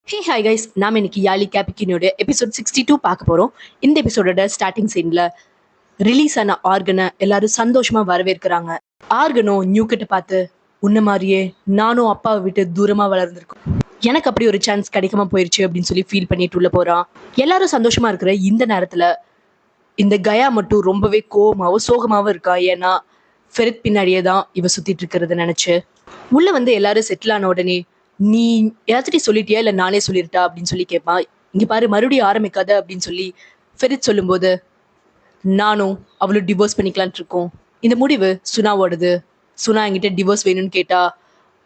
Hey hi guys, நாம் இன்னைக்கு யாலி கேபிக்கினோட episode 62 பார்க்க போகிறோம். இந்த எபிசோடோட ஸ்டார்டிங் சீனில் ரிலீஸ் ஆன ஆர்கனை எல்லாரும் சந்தோஷமாக வரவேற்கிறாங்க. ஆர்கனும் நியூ கிட்ட பார்த்து, உன்ன மாதிரியே நானும் அப்பாவை விட்டு தூரமாக வளர்ந்துருக்கோம், எனக்கு அப்படி ஒரு சான்ஸ் கிடைக்காம போயிடுச்சு அப்படின்னு சொல்லி ஃபீல் பண்ணிட்டு உள்ள போகிறான். எல்லாரும் சந்தோஷமாக இருக்கிற இந்த நேரத்தில் இந்த கயா மட்டும் ரொம்பவே கோவமாகவும் சோகமாகவும் இருக்கா. ஏன்னா ஃபெரித் பின்னாடியே தான் இவ சுற்றிட்டு இருக்கிறத நினச்சி உள்ள வந்து எல்லாரும் செட்டில் ஆன உடனே, நீ யார்கிட்டயும் சொல்லிட்டியா இல்லை நானே சொல்லிருட்டா அப்படின்னு சொல்லி கேட்பான். இங்க பாரு, மறுபடியும் ஆரம்பிக்காத அப்படின்னு சொல்லி ஃபெரித் சொல்லும்போது, நானும் அவளும் டிவோர்ஸ் பண்ணிக்கலான் இருக்கோம். இந்த முடிவு சுனாவோடது. சுனா என்கிட்ட டிவோர்ஸ் வேணும்னு கேட்டா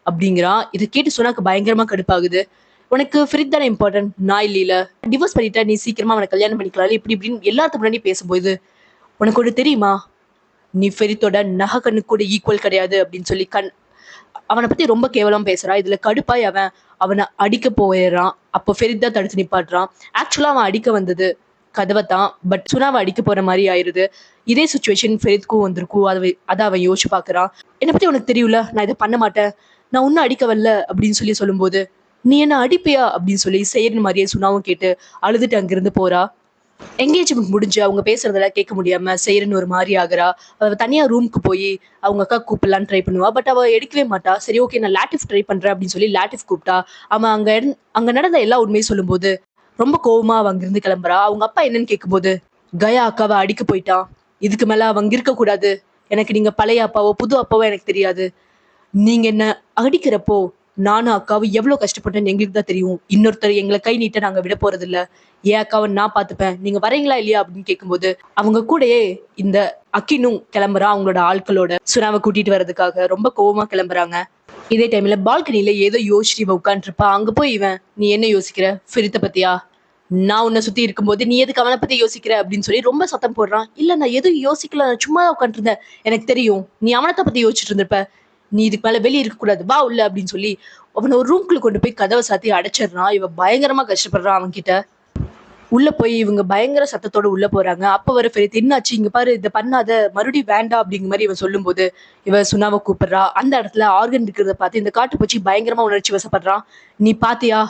அப்படிங்கிறான். இதை கேட்டு சுனாக்கு பயங்கரமா கடுப்பாகுது. உனக்கு ஃபெரித் தானே இம்பார்ட்டன்ட், நான் இல்லையில. டிவோர்ஸ் பண்ணிட்டா நீ சீக்கிரமா அவனை கல்யாணம் பண்ணிக்கலாம் இப்படி இப்படின்னு எல்லாத்துக்கு முன்னாடி பேசும்போது, உனக்கு ஒன்று தெரியுமா, நீ ஃபெரித்தோட நகை கண்ணு கூட ஈக்குவல் கிடையாது அப்படின்னு சொல்லி அவனை பத்தி ரொம்ப கேவலம் பேசுறான். இதுல கடுப்பாய் அவனை அடிக்க போயிடுறான். அப்போ ஃபெரித் தான் தடுத்து நிப்பாட்டுறான். ஆக்சுவலா அவன் அடிக்க வந்தது கதவை தான், பட் சுனாவை அடிக்க போற மாதிரி ஆயிருது. இதே சுச்சுவேஷன் ஃபெரித்க்கும் வந்திருக்கும். அதை அவன் யோசிச்சு பாக்குறான். என்னை பத்தி உனக்கு தெரியும்ல, நான் இதை பண்ண மாட்டேன், நான் ஒன்னும் அடிக்க வரல அப்படின்னு சொல்லி சொல்லும்போது, நீ என்ன அடிப்பியா அப்படின்னு சொல்லி செய்யற மாதிரியே சுனாவும் கேட்டு அழுதுட்டு அங்கிருந்து போறா. என்கேஜ்மெண்ட் முடிஞ்சு அவங்க பேசுறதெல்லாம் கேட்க முடியாம செய்யறன்னு ஒரு மாதிரி ஆகுறா. அவ தனியா ரூமுக்கு போய் அவங்க அக்கா கூப்பிடலான்னு ட்ரை பண்ணுவா. பட் அவ எடுக்கவே மாட்டா. சரி ஓகே, நான் லாட்டிஃப் ட்ரை பண்றேன் அப்படின்னு சொல்லி லாட்டிஃப் கூப்பிட்டா. அவன் அங்க நடந்த எல்லா உண்மையும் சொல்லும்போது ரொம்ப கோவமா அவ அங்கிருந்து கிளம்புறா. அவங்க அப்பா என்னன்னு கேட்கும்போது, கயா அக்காவை அடிக்க போயிட்டான், இதுக்கு மேல அவங்க இருக்க கூடாது, எனக்கு நீங்க பழைய அப்பாவோ புது அப்பாவோ எனக்கு தெரியாது, நீங்க என்ன அடிக்கிறப்போ நானும் அக்காவும் எவ்வளவு கஷ்டப்பட்டேன்னு எங்களுக்கு தான் தெரியும், இன்னொருத்தர் எங்களை கை நீட்ட நாங்க விட போறது இல்ல, ஏன் அக்காவை நான் பாத்துப்பேன், நீங்க வரீங்களா இல்லையா அப்படின்னு கேட்கும்போது, அவங்க கூடயே இந்த அக்கினும் கிளம்புறா. அவங்களோட ஆட்களோட சுனாவை கூட்டிட்டு வர்றதுக்காக ரொம்ப கோவமா கிளம்புறாங்க. இதே டைம்ல பால்கனில ஏதோ யோசிச்சு இவ உட்காந்துருப்பா. அங்க போய் இவன், நீ என்ன யோசிக்கிற, ஃபிரித்த பத்தியா, நான் உன்னை சுத்தி இருக்கும்போது நீ எதுக்கு அவனை பத்தி யோசிக்கிற அப்படின்னு சொல்லி ரொம்ப சத்தம் போடுறான். இல்ல, நான் எதுவும் யோசிக்கல, நான் சும்மா உட்காந்துருந்தேன், எனக்கு தெரியும் நீ அவனத்தை பத்தி யோசிச்சுட்டு இருந்திருப்ப, நீ இதுக்கு மேல வெளியே இருக்க கூடாது, வா உள்ள அப்படின்னு சொல்லி அவனை ஒரு ரூம்குள்ள கொண்டு போய் கதவை சாத்தி அடைச்சிடுறான். இவ பயங்கரமா கஷ்டப்படுறான் அவன் கிட்ட. உள்ள போய் இவங்க பயங்கர சத்தத்தோட உள்ள போறாங்க. அப்ப வர ஃபெரித், என்னாச்சு, இங்க பாரு, இதை பண்ணாத, மறுபடியும் வேண்டாம் அப்படிங்கிற மாதிரி இவன் சொல்லும் போது இவ சுனாவை கூப்பிடுறா. அந்த இடத்துல ஆர்கன் இருக்கிறத பார்த்து இந்த காட்டுப்பூச்சி பயங்கரமா உணர்ச்சி வசப்படுறான். நீ பாத்தியா,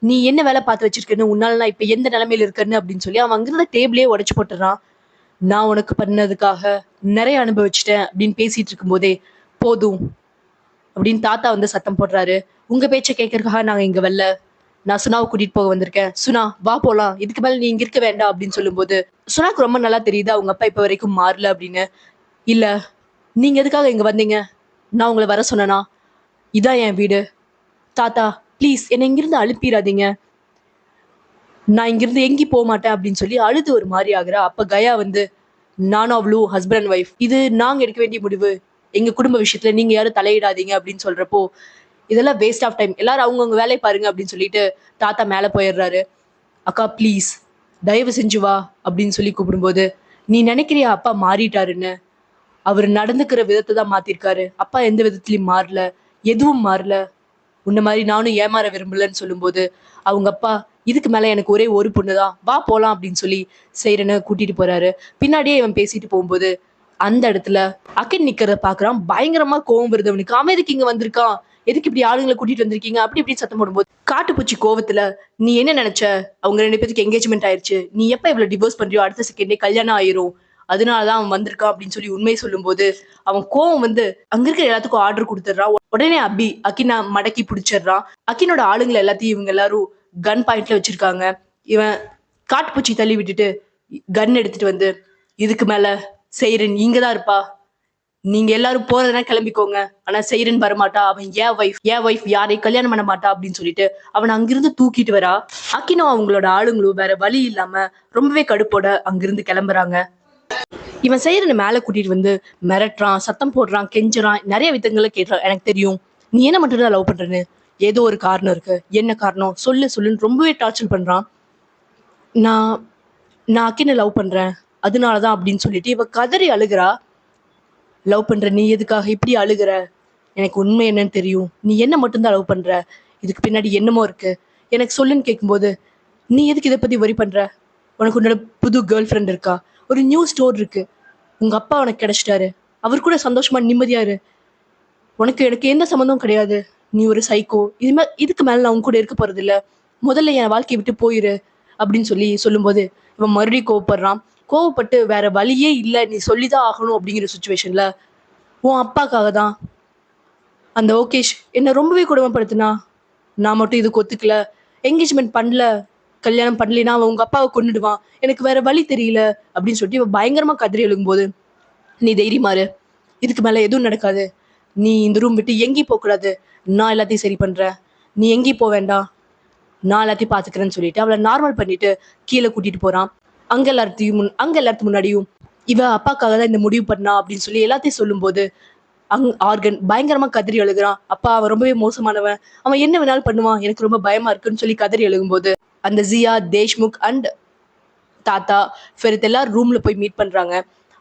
நீ என்ன வேலை பார்த்து வச்சிருக்கேன்னு, உன்னால நான் இப்ப எந்த நிலைமையில இருக்கேன்னு அப்படின்னு சொல்லி அவன் அங்கிருந்த டேபிளே உடைச்சு போட்டுறான். நான் உனக்கு பண்ணதுக்காக நிறைய அனுபவிச்சுட்டேன் அப்படின்னு பேசிட்டு இருக்கும் போதே, போதும் அப்படின்னு தாத்தா வந்து சத்தம் போடுறாரு. உங்க பேச்சை கேட்கறதுக்காக நாங்க இங்க வரல, நான் சுனாவை கூட்டிட்டு போக வந்திருக்கேன், சுனா வா போலாம், இதுக்கு மேல நீ இங்க இருக்க வேண்டாம் அப்படின்னு சொல்லும்போது சுனாக்கு ரொம்ப நல்லா தெரியுது அவங்க அப்பா இப்ப வரைக்கும் மாறல அப்படின்னு. இல்ல, நீங்க எதுக்காக இங்க வந்தீங்க, நான் உங்களை வர சொன்னனா, இதான் என் வீடு, தாத்தா ப்ளீஸ் என்னை இங்கிருந்து அனுப்பிடாதீங்க, நான் இங்கிருந்து எங்கேயும் போக மாட்டேன் அப்படின்னு சொல்லி அழுது ஒரு மாதிரி ஆகுறா. அப்ப கயா வந்து, நானும் அவளும் ஹஸ்பண்ட் அண்ட் ஒய்ஃப், இது நாங்க எடுக்க வேண்டிய முடிவு, எங்க குடும்ப விஷயத்துல நீங்க யாரும் தலையிடாதீங்க அப்படின்னு சொல்றப்போ, இதெல்லாம் வேஸ்ட் ஆஃப் டைம், எல்லாரும் அவங்கவுங்க வேலையை பாருங்க அப்படின்னு சொல்லிட்டு தாத்தா மேல போயிடுறாரு. அக்கா ப்ளீஸ் தயவு செஞ்சு வா அப்படின்னு சொல்லி கூப்பிடும்போது, நீ நினைக்கிறியா அப்பா மாறிட்டாருன்னு, அவர் நடந்துக்கிற விதத்தை தான் மாத்திருக்காரு, அப்பா எந்த விதத்துலயும் மாறல, எதுவும் மாறல, உன்ன மாதிரி நானும் ஏமாற விரும்பலன்னு சொல்லும்போது அவங்க அப்பா, இதுக்கு மேல எனக்கு ஒரே ஒரு பொண்ணுதான், வா போலாம் அப்படின்னு சொல்லி செய்யறன்னு கூட்டிட்டு போறாரு. பின்னாடியே இவன் பேசிட்டு போகும்போது அந்த இடத்துல அக்கின் நிக்கிறத பாக்குறான். பயங்கரமா கோவம் வருது அவனுக்கு. அவன் எதுக்கு இங்க வந்திருக்கான், எதுக்கு இப்படி ஆளுங்களை கூட்டிட்டு வந்திருக்கீங்க அப்படி இப்படி சத்தம் போடும்போது, காட்டுப்பூச்சி கோவத்துல, நீ என்ன நினைச்ச, அவங்க ரெண்டு பேருக்கு என்கேஜ்மெண்ட் ஆயிடுச்சு, நீ எப்ப இவ்வளவு டிவோர்ஸ் பண்றியோ அடுத்த செகண்டே கல்யாணம் ஆயிரும், அதனாலதான் அவன் வந்திருக்கான் அப்படின்னு சொல்லி உண்மையை சொல்லும் போது அவன் கோவம் வந்து அங்க இருக்கிற எல்லாத்துக்கும் ஆர்டர் கொடுத்துடுறான். உடனே அக்கினா மடக்கி பிடிச்சிடுறான். அக்கினோட ஆளுங்களை எல்லாத்தையும் இவங்க எல்லாரும் கன் பாயிண்ட்ல வச்சிருக்காங்க. இவன் காட்டுப்பூச்சி தள்ளி விட்டுட்டு கன் எடுத்துட்டு வந்து, இதுக்கு மேல செய்றன் இங்கதான் இருப்பா, நீங்க எல்லாரும் போறதுனா கிளம்பிக்கோங்க, ஆனா செய்றன் வரமாட்டா, அவன் ஏன் ஒய்ஃப் யாரை கல்யாணம் பண்ண மாட்டா அப்படின்னு சொல்லிட்டு அவன் அங்கிருந்து தூக்கிட்டு வரா. அக்கினோ அவங்களோட ஆளுங்களும் வேற வழி இல்லாம ரொம்பவே கடுப்போட அங்கிருந்து கிளம்புறாங்க. இவன் செய்யறன்னு மேல கூட்டிட்டு வந்து மிரட்டுறான், சத்தம் போடுறான், கெஞ்சுறான், நிறைய விதங்களை கேட்றான். எனக்கு தெரியும் நீ என்ன மட்டும்தான் லவ் பண்றேன்னு, ஏதோ ஒரு காரணம் இருக்கு, என்ன காரணம் சொல்லு சொல்லுன்னு ரொம்பவே டார்ச்சர் பண்றான். நான் நான் அக்கினை லவ் பண்றேன், அதனாலதான் அப்படின்னு சொல்லிட்டு இவ கதறி அழுகிறா. லவ் பண்ற நீ எதுக்காக இப்படி அழுகிற, எனக்கு உண்மை என்னன்னு தெரியும், நீ என்ன மட்டும்தான் லவ் பண்ற, இதுக்கு பின்னாடி என்னமோ இருக்கு, எனக்கு சொல்லுன்னு கேட்கும்போது, நீ எதுக்கு இதை பத்தி வரி பண்ற, உனக்கு உன்னோட புது கேர்ள் ஃப்ரெண்ட் இருக்கா, ஒரு நியூ ஸ்டோர் இருக்கு, உங்க அப்பா உனக்கு கிடைச்சிட்டாரு, அவர் கூட சந்தோஷமா நிம்மதியா இரு, உனக்கு எனக்கு எந்த சம்மந்தமும் கிடையாது, நீ ஒரு சைக்கோ, இதுக்கு மேல நான் உன் கூட இருக்க போறது இல்ல, முதல்ல என் வாழ்க்கையை விட்டு போயிரு அப்படின்னு சொல்லும்போது இவன் மறுபடியும் கோவப்படுறான். கோவப்பட்டு வேற வழியே இல்லை, நீ சொல்லிதான் ஆகணும் அப்படிங்கிற சுச்சுவேஷன்ல உன் அப்பாக்காக தான் அந்த ஓகேஷ் என்ன ரொம்பவே கொடுமைப்படுத்தினா, நான் மட்டும் இதுக்கு ஒத்துக்கல, என்கேஜ்மெண்ட் பண்ணல, கல்யாணம் பண்ணலைன்னா அவன் உங்க அப்பாவை கொன்னுடுவான், எனக்கு வேற வழி தெரியல அப்படின்னு சொல்லிட்டு இவன் பயங்கரமா கதறி எழுங்கும்போது, நீ தைரியமாரு, இதுக்கு மேல எதுவும் நடக்காது, நீ இந்த ரூம் விட்டு எங்கேயும் போக கூடாது, நான் எல்லாத்தையும் சரி பண்றேன், நீ எங்கேயும் போக வேண்டாம், நான் எல்லாத்தையும் பாத்துக்கிறேன்னு சொல்லிட்டு அவளை நார்மல் பண்ணிட்டு கீழே கூட்டிட்டு போறான். அங்க எல்லாத்துக்கு முன்னாடியும் இவ அப்பாக்காக தான் இந்த முடிவு பண்ணா அப்படின்னு சொல்லி எல்லாத்தையும் சொல்லும்போது ஆர்கன் பயங்கரமா கதறி எழுகுறான். அப்பா அவன் ரொம்பவே மோசமானவன், அவன் என்ன வேணாலும் பண்ணுவான், எனக்கு ரொம்ப பயமா இருக்குன்னு சொல்லி கதறி எழுகும்போது அந்த ஜியா, தேஷ்முக் அண்ட் தாத்தா, ஃபெரித் எல்லாரும் ரூம்ல போய் மீட் பண்றாங்க.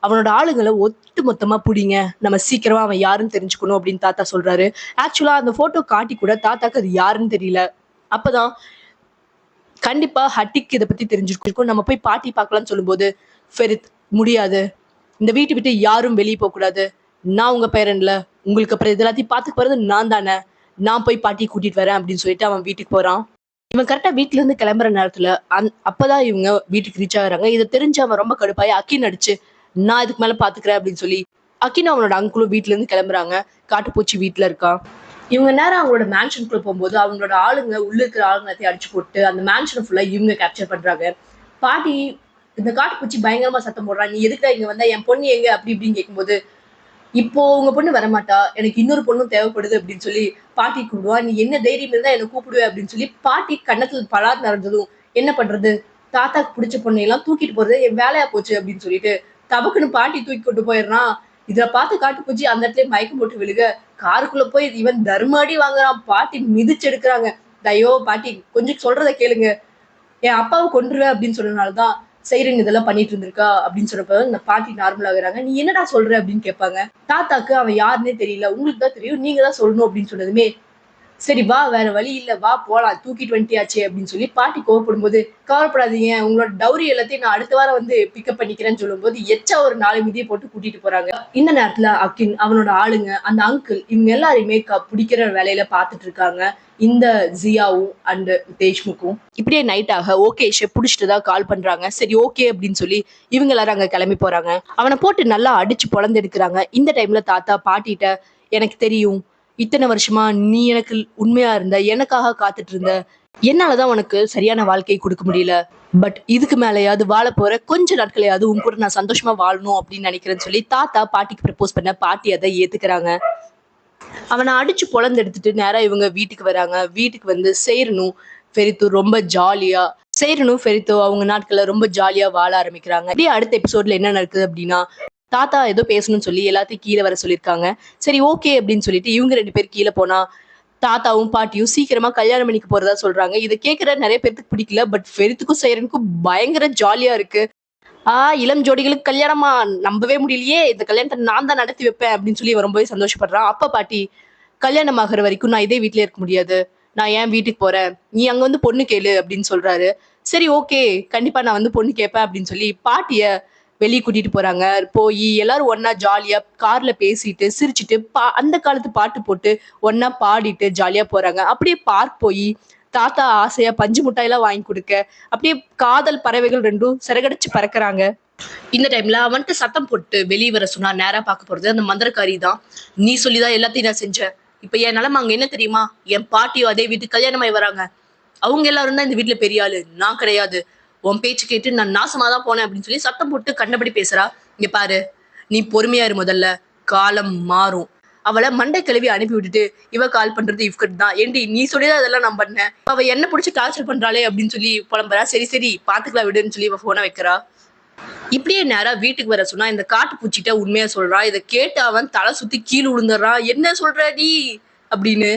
அவனோட ஆளுங்களை ஒட்டு மொத்தமா புடிங்க, நம்ம சீக்கிரமா அவன் யாருன்னு தெரிஞ்சுக்கணும் அப்படின்னு தாத்தா சொல்றாரு. ஆக்சுவலா அந்த போட்டோ காட்டி கூட தாத்தாக்கு அது யாருன்னு தெரியல. அப்பதான் கண்டிப்பா ஹட்டிக்கு இதை பத்தி தெரிஞ்சிருக்கும், நம்ம போய் பாட்டி பார்க்கலாம்னு சொல்லும்போது ஃபெரித் முடியாது, இந்த வீட்டை விட்டு யாரும் வெளியே போக கூடாது, நான் உங்க பேரன்ல, உங்களுக்கு அப்புறம் இது எல்லாத்தையும் பார்த்துக்க போறது நான் தானே, நான் போய் பாட்டி கூட்டிட்டு வரேன் அப்படின்னு சொல்லிட்டு அவன் வீட்டுக்கு போறான். இவன் கரெக்டா வீட்டுல இருந்து கிளம்புற நேரத்துல அப்பதான் இவங்க வீட்டுக்கு ரீச் ஆகுறாங்க. இதை தெரிஞ்சு அவன் ரொம்ப கடுப்பாயி அக்கின் அடிச்சு, நான் இதுக்கு மேல பாத்துக்கிறேன் அப்படின்னு சொல்லி அக்கின் அவனோட அங்குளும் வீட்டுல இருந்து கிளம்புறாங்க. காட்டுப்பூச்சி வீட்டுல இருக்கான். இவங்க நேரம் அவங்களோட மேன்ஷனுக்குள்ள போகும்போது அவங்களோட ஆளுங்க உள்ள இருக்கிற ஆளுங்கத்தையும் அடிச்சு போட்டு அந்த மேன்ஷனை ஃபுல்லா இவங்க கேப்சர் பண்றாங்க. பாட்டி இந்த காட்டுப்பூச்சி பயங்கரமா சத்தம் போடுறான், நீ எதுக்குடா இங்க வந்தா, என் பொண்ணு எங்க அப்படி இப்படின்னு கேட்கும்போது, இப்போ உங்க பொண்ணு வரமாட்டா, எனக்கு இன்னொரு பொண்ணும் தேவைப்படுது அப்படின்னு சொல்லி பாட்டி கூப்பிடுவா. நீ என்ன தைரியம் இருந்தா என்ன கூப்பிடுவே அப்படின்னு சொல்லி பாட்டி கண்ணத்துல பலார் நடந்ததும், என்ன பண்றது, தாத்தாக்கு பிடிச்ச பொண்ணையெல்லாம் தூக்கிட்டு போறது என் வேலையா போச்சு அப்படின்னு சொல்லிட்டு தபக்குன்னு பாட்டி தூக்கி கொண்டு போயிடுறான். இதை பார்த்து காட்டுப்பூச்சி அந்த இடத்துல மயக்கம் போட்டு விழுக, காருக்குள்ள போய் இவன் தர்மாடி வாங்குறான். பாட்டி மிதிச்சு எடுக்கிறாங்க. தயோ பாட்டி கொஞ்சம் சொல்றத கேளுங்க, என் அப்பாவை கொன்றுவேன் அப்படின்னு சொன்னதுனாலதான் சைரன் இதெல்லாம் பண்ணிட்டு இருந்திருக்கா அப்படின்னு சொன்னப்ப இந்த பாட்டி நார்மல் ஆகுறாங்க. நீ என்னடா சொல்ற அப்படின்னு கேட்பாங்க. தாத்தாக்கு அவன் யாருன்னே தெரியல, உங்களுக்கு தான் தெரியும், நீங்க தான் சொல்லணும் அப்படின்னு சொன்னதுமே, சரி வா, வேற வழி இல்ல, வா போலாம், தூக்கிட்டு வந்துட்டியாச்சே அப்படின்னு சொல்லி பாட்டி கோவப்படும் போது, கவலைப்படாதீங்க, உங்களோட டவுரி எல்லாத்தையும் நான் அடுத்த வாரம் வந்து பிக்கப் பண்ணிக்கிறேன்னு சொல்லும் போது எச்சா ஒரு 4 மிதியை போட்டு கூட்டிட்டு போறாங்க. இந்த நேரத்துல அக்கின், அவனோட ஆளுங்க, அந்த அங்கிள், இவங்க எல்லாரையுமே பிடிக்கிற வேலையில பாத்துட்டு இருக்காங்க. இந்த ஜியாவும் அண்ட் தேஷ்முக்கும் இப்படியே நைட் ஆக ஓகேஷை புடிச்சிட்டுதான் கால் பண்றாங்க. சரி ஓகே அப்படின்னு சொல்லி இவங்க எல்லாரும் அங்க கிளம்பி போறாங்க. அவனை போட்டு நல்லா அடிச்சு பொழந்து எடுக்கிறாங்க. இந்த டைம்ல தாத்தா பாட்டிட்ட, எனக்கு தெரியும், இத்தனை வருஷமா நீ எனக்கு உண்மையா இருந்த, எனக்காக காத்துட்டு இருந்த, என்னாலதான் உனக்கு சரியான வாழ்க்கையை கொடுக்க முடியல, பட் இதுக்கு மேலேயாவது வாழ போற கொஞ்ச நாட்களையாவது உன் கூட நான் சந்தோஷமா வாழணும் அப்படின்னு நினைக்கிறேன்னு சொல்லி தாத்தா பாட்டிக்கு ப்ரப்போஸ் பண்ண, பாட்டி அதை ஏத்துக்கிறாங்க. அவனை அடிச்சு பொழந்து எடுத்துட்டு நேரா இவங்க வீட்டுக்கு வராங்க. வீட்டுக்கு வந்து சேரனும் ஃபெரித்தோ அவங்க நாட்கள்ல ரொம்ப ஜாலியா வாழ ஆரம்பிக்கிறாங்க. இப்படியே அடுத்த எபிசோட்ல என்ன நடக்குது அப்படின்னா, தாத்தா ஏதோ பேசணும்னு சொல்லி எல்லாத்தையும் கீழே வர சொல்லியிருக்காங்க. சரி ஓகே அப்படின்னு சொல்லிட்டு இவங்க 2 பேர் கீழே போனா தாத்தாவும் பாட்டியும் சீக்கிரமா கல்யாணம் பண்ணிக்க போறதா சொல்றாங்க. இதை கேட்கிற நிறைய பேருக்கு பிடிக்கல, பட் ஃபெரித்துக்கும் சேரனுக்கும் பயங்கர ஜாலியா இருக்கு. இளம் ஜோடிகளுக்கு கல்யாணமா, நம்பவே முடியலையே, இந்த கல்யாணத்தை நான் தான் நடத்தி வைப்பேன் அப்படின்னு சொல்லி ரொம்பவே சந்தோஷப்படுறான். அப்பா பாட்டி, கல்யாணம் ஆகிற வரைக்கும் நான் இதே வீட்லயே இருக்க முடியாது, நான் ஏன் வீட்டுக்கு போறேன், நீ அங்க வந்து பொண்ணு கேளு அப்படின்னு சொல்றாரு. சரி ஓகே, கண்டிப்பா நான் வந்து பொண்ணு கேட்பேன் அப்படின்னு சொல்லி பாட்டிய வெளியே கூட்டிட்டு போறாங்க. போய் எல்லாரும் ஒன்னா ஜாலியா கார்ல பேசிட்டு சிரிச்சுட்டு அந்த காலத்து பாட்டு போட்டு ஒன்னா பாடிட்டு ஜாலியா போறாங்க. அப்படியே பார்க் போய் தாத்தா ஆசையா பஞ்சு முட்டாயெல்லாம் வாங்கி கொடுக்க, அப்படியே காதல் பறவைகள் ரெண்டும் சிறகடிச்சு பறக்குறாங்க. இந்த டைம்ல அவன்கிட்ட சத்தம் போட்டு வெளியே வர சொன்னா நேரா பார்க்க போறது அந்த மந்திரக்காரி தான். நீ சொல்லிதான் எல்லாத்தையும் நான் செஞ்சேன், இப்ப என் நிலைமை அங்க என்ன தெரியுமா, என் பாட்டியும் அதே வீட்டுக்கு கல்யாணமாயி வராங்க, அவங்க எல்லாரும் தான் இந்த வீட்டுல பெரிய ஆளு, நான் கிடையாது, உன் பேச்சு கேட்டு நான் நாசமாதான் போனேன் அப்படின்னு சொல்லி சத்தம் போட்டு கண்டபடி பேசுறா. இங்க பாரு, நீ பொறுமையா இரு, முதல்ல காலம் மாறும். அவளை மண்டை கிளவி அனுப்பி விட்டுட்டு இவ கால் பண்றது இவகிட்ட தான், ஏண்டி நீ சொல்லிதான் அதெல்லாம் நான் பண்ணேன், அவ என்ன பிடிச்சி டார்ச்சர் பண்றாளே அப்படின்னு சொல்லி புலம்புறா. சரி சரி பாத்துக்கலாம் விடுன்னு சொல்லி இவ போனை வைக்கிறா. இப்படியே நேரா வீட்டுக்கு வர சொன்னா இந்த காட்டு பூச்சிட்ட உண்மையா சொல்றான். இதை கேட்டு அவன் தலை சுத்தி கீழே விழுந்துடுறான். என்ன சொல்ற நீ அப்படின்னு.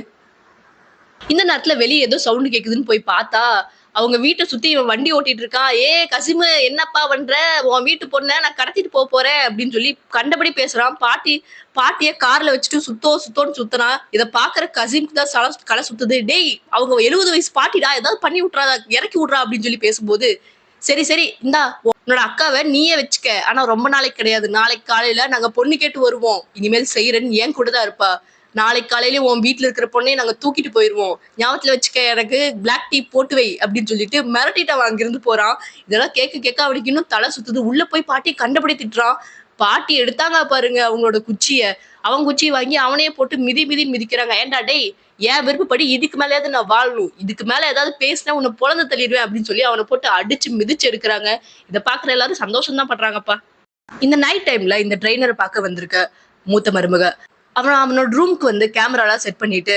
இந்த நேரத்துல வெளியே ஏதோ சவுண்டு கேக்குதுன்னு போய் பார்த்தா அவங்க வீட்டை சுத்தி இவன் வண்டி ஓட்டிட்டு இருக்கான். ஏ கசிமு, என்னப்பா பண்ற, உன் வீட்டு பொண்ண நான் கடத்திட்டு போறேன் அப்படின்னு சொல்லி கண்டபடி பேசுறான். பாட்டிய கார்ல வச்சுட்டு சுத்தோன்னு சுத்துறான். இதை பாக்குற கசிமுக்கு தான் களை சுத்துது. டேய், அவங்க 70 வயசு பாட்டிடா, ஏதாவது பண்ணி விட்றா, இறக்கி விட்றா அப்படின்னு சொல்லி பேசும்போது, சரி இந்தா உன்னோட அக்காவை நீயே வச்சுக்க, ஆனா ரொம்ப நாளைக்கு கிடையாது, நாளைக்கு காலையில நாங்க பொண்ணு கேட்டு வருவோம், இனிமேல் செய்யறேன்னு ஏன் கூட தான் இருப்பா, நாளைக்கு காலையில உன் வீட்டுல இருக்கிற பொண்ணே நாங்க தூக்கிட்டு போயிருவோம், ஞாபகத்துல வச்சுக்க, எனக்கு பிளாக் டீ போட்டு வை அப்படின்னு சொல்லிட்டு மிரட்டிட்டு அவன் அங்கிருந்து போறான். இதெல்லாம் கேட்க கேட்க அவனுக்கு இன்னும் தலை சுத்துது. உள்ள போய் பாட்டி கண்டபடி திட்டுறான். பாட்டி எடுத்தாங்க பாருங்க அவங்களோட குச்சிய, அவன் குச்சியை வாங்கி அவனையே போட்டு மிதி மிதின்னு மிதிக்கிறாங்க. ஏன்டா டேய், ஏன் விருப்பப்படி இதுக்கு மேலேயாவது நான் வாழணும், இதுக்கு மேல ஏதாவது பேசினா உன்னை பொழந்து தள்ளிடுவேன் அப்படின்னு சொல்லி அவனை போட்டு அடிச்சு மிதிச்சு எடுக்கிறாங்க. இதை பாக்குற எல்லாரும் சந்தோஷம் தான் பண்றாங்கப்பா. இந்த நைட் டைம்ல இந்த ட்ரெயினரை பார்க்க வந்திருக்க மூத்த மருமக அவனோட ரூம்க்கு வந்து கேமராலாம் செட் பண்ணிட்டு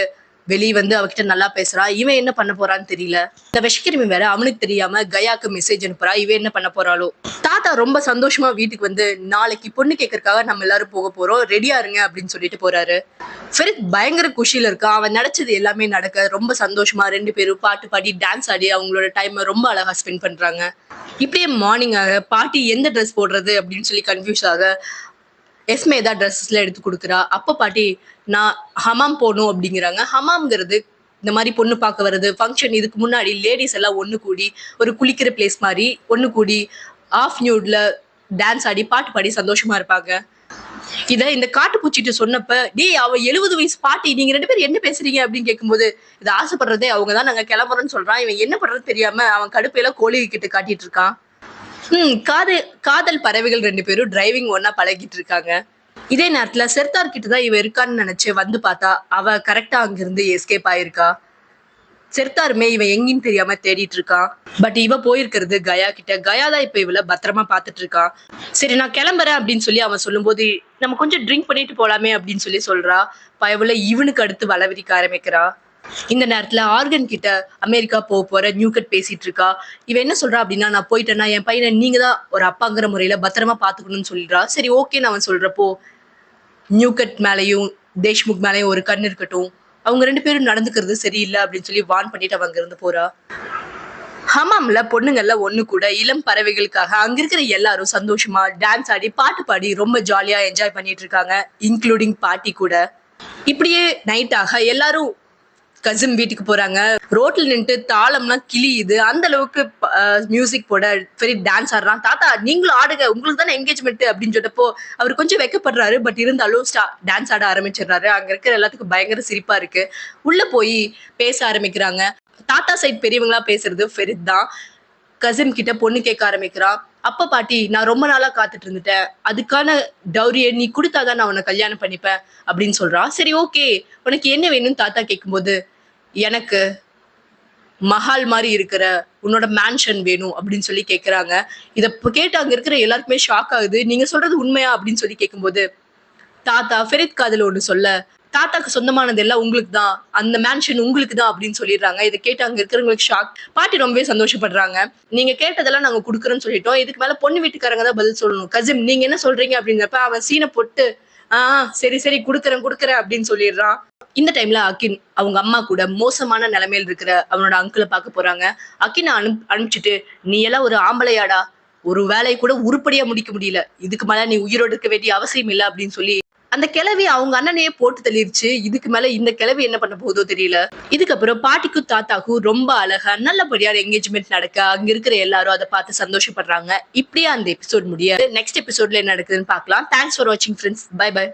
வெளியே வந்து அவகிட்ட நல்லா பேசுறான். இவன் என்ன பண்ண போறான்னு தெரியல. இந்த விஷக்கிருமி வேற அவனுக்கு தெரியாம கயாக்கு மெசேஜ் அனுப்புறா. இவன் என்ன பண்ண போறாளோ. தாத்தா ரொம்ப சந்தோஷமா வீட்டுக்கு வந்து நாளைக்கு பொண்ணு கேட்கறதுக்காக நம்ம எல்லாரும் போக போறோம், ரெடியா இருங்க அப்படின்னு சொல்லிட்டு போறாரு. ஃபெரித் பயங்கர குஷியில இருக்கான். அவன் நினைச்சது எல்லாமே நடக்க ரொம்ப சந்தோஷமா 2 பேரும் பாட்டு பாடி டான்ஸ் ஆடி அவங்களோட டைமை ரொம்ப அழகா ஸ்பெண்ட் பண்றாங்க. இப்படியே மார்னிங் ஆக பாட்டி எந்த ட்ரெஸ் போடுறது அப்படின்னு சொல்லி கன்ஃபியூஸ் ஆக எஸ்மே தான் ட்ரெஸ்ஸஸ்ல எடுத்து கொடுக்குறா. அப்போ பாட்டி நான் ஹமாம் போகணும் அப்படிங்கிறாங்க. ஹமாம்ங்கிறது இந்த மாதிரி பொண்ணு பார்க்க வருது ஃபங்க்ஷன். இதுக்கு முன்னாடி லேடிஸ் எல்லாம் ஒன்று கூடி ஒரு குளிக்கிற பிளேஸ் மாதிரி ஒன்று கூடி ஆஃப் நியூட்ல டான்ஸ் ஆடி பாட்டு பாடி சந்தோஷமா இருப்பாங்க. இதை இந்த காட்டுப்பூச்சிட்டு சொன்னப்ப, டேய் அவ 70 வயசு பாட்டி, நீங்க 2 பேரும் என்ன பேசுறீங்க அப்படின்னு கேட்கும்போது, இதை ஆசைப்படுறதே அவங்க தான், நாங்க கிளம்புறோம்னு சொல்றான். இவன் என்ன பண்றது தெரியாம அவன் கடுப்பையில கோழி கிட்ட காட்டிட்டு இருக்கான். காதல் பறவைகள் 2 பேரும் டிரைவிங் ஒன்னா பழகிட்டு இருக்காங்க. இதே நேரத்துல செர்தார் கிட்ட தான் இவ இருக்கான்னு நினைச்சு வந்து பார்த்தா அவ கரெக்டா அங்கிருந்து எஸ்கேப் ஆயிருக்கா. செர்தாருமே இவன் எங்கன்னு தெரியாம தேடிட்டு இருக்கான். பட் இவ போயிருக்கிறது கயா கிட்ட. கயா தான் இப்ப இவளை பத்திரமா பாத்துட்டு இருக்கான். சரி நான் கிளம்புறேன் அப்படின்னு சொல்லி அவன் சொல்லும் போது, நம்ம கொஞ்சம் ட்ரிங்க் பண்ணிட்டு போலாமே அப்படின்னு சொல்லி சொல்றா. பயவுல இவனுக்கு அடுத்து வளவிரிக்க ஆரம்பிக்கிறா. இந்த நேரத்துல ஆர்கன் கிட்ட அமெரிக்கா போற நியூகட் பேசிட்டு இருக்கா. இவன் என்ன சொல்றா அப்படின்னா, நான் போயிட்டேன்னா என் பையனை நீங்க தான் ஒரு அப்பாங்கிற முறையில பத்திரமா பாத்துக்கணும்னு சொல்லிடுறா. சரி ஓகேன்னு அவன் சொல்றப்போ, நியூகட் மேலையும் தேஷ்முக் மேலையும் ஒரு கண் இருக்கட்டும், அவங்க 2 பேரும் நடந்துக்கிறது சரியில்லை அப்படின்னு சொல்லி வார்ன் பண்ணிட்டு அவங்க இருந்து போறா. ஹமாம்ல பொண்ணுங்கள்ல ஒண்ணு கூட இளம் பறவைகளுக்காக அங்க இருக்கிற எல்லாரும் சந்தோஷமா டான்ஸ் ஆடி பாட்டு பாடி ரொம்ப ஜாலியா என்ஜாய் பண்ணிட்டு இருக்காங்க, இன்க்ளூடிங் பாட்டி கூட. இப்படியே நைட் ஆக எல்லாரும் கசின் வீட்டுக்கு போறாங்க. ரோட்ல நின்று தாளம்லாம் கிளியுது. அந்த அளவுக்கு மியூசிக் போட பெரிய டான்ஸ் ஆடுறான். தாத்தா நீங்களும் ஆடுங்க, உங்களுக்கு தானே என்கேஜ்மெண்ட் அப்படின்னு சொன்னப்போ அவர் கொஞ்சம் வெக்கப்படுறாரு. பட் இருந்தாலும் டான்ஸ் ஆட ஆரம்பிச்சிடுறாரு. அங்க இருக்கிற எல்லாத்துக்கும் பயங்கர சிரிப்பா இருக்கு. உள்ள போய் பேச ஆரம்பிக்கிறாங்க. தாத்தா சைட் பெரியவங்களா பேசுறது ஃபெரித் தான். கசின் கிட்ட பொண்ணு கேட்க ஆரம்பிக்கிறான். அப்ப பாட்டி நான் ரொம்ப நாளா காத்துட்டு இருந்துட்டேன், அதுக்கான டௌரியை நீ கொடுத்தாதான் நான் உன்னை கல்யாணம் பண்ணிப்பேன் அப்படின்னு சொல்றான். சரி ஓகே உனக்கு என்ன வேணும்னு தாத்தா கேட்கும்போது, எனக்கு மஹால் மாதிரி இருக்கிற உன்னோட மேன்ஷன் வேணும் அப்படின்னு சொல்லி கேட்குறாங்க. இதை கேட்டு அங்க இருக்கிற எல்லாருக்குமே ஷாக் ஆகுது. நீங்க சொல்றது உண்மையா அப்படின்னு சொல்லி கேட்கும்போது, தாத்தா ஃபெரித் காதுல ஒண்ணு சொல்ல, தாத்தாக்கு சொந்தமானது எல்லாம் உங்களுக்கு தான், அந்த மேன்ஷன் உங்களுக்கு தான் அப்படின்னு சொல்லிடுறாங்க. இதை கேட்டு அங்க இருக்கிறவங்களுக்கு ஷாக். பாட்டி ரொம்பவே சந்தோஷப்படுறாங்க. நீங்க கேட்டதெல்லாம் நாங்க கொடுக்குறோன்னு சொல்லிட்டோம், இதுக்கு மேல பொண்ணு வீட்டுக்காரங்க தான் பதில் சொல்லணும். கசிம் நீங்க என்ன சொல்றீங்க அப்படிங்கிறப்ப அவன் சீனை போட்டு சரி சரி கொடுக்குறேன் அப்படின்னு சொல்லிடுறான். இந்த டைம்ல அகின் அவங்க அம்மா கூட மோசமான நிலைமையில் இருக்கிற அவனோட அங்கிளை பார்க்க போறாங்க. அகினை அனுப்பிச்சுட்டு, நீ எல்லாம் ஒரு ஆம்பளையாடா, ஒரு வேலையை கூட உருப்படியா முடிக்க முடியல, இதுக்கு மேல நீ உயிரோடு இருக்க வேண்டிய அவசியம் இல்லை அப்படின்னு சொல்லி அந்த கிழவி அவங்க அண்ணனையே போட்டு தள்ளிருச்சு. இதுக்கு மேல இந்த கிழவி என்ன பண்ண போதோ தெரியல. இதுக்கப்புறம் பாட்டிக்கும் தாத்தாக்கும் ரொம்ப அழகா நல்லபடியான என்கேஜ்மெண்ட் நடக்க அங்க இருக்கிற எல்லாரும் அதை பார்த்து சந்தோஷப்படுறாங்க. இப்படியே அந்த எபிசோட் முடியாது. நெக்ஸ்ட் எபிசோட்ல என்ன நடக்குதுன்னு பார்க்கலாம். தேங்க்ஸ் ஃபார் வாட்சிங் ஃப்ரெண்ட்ஸ். Bye by.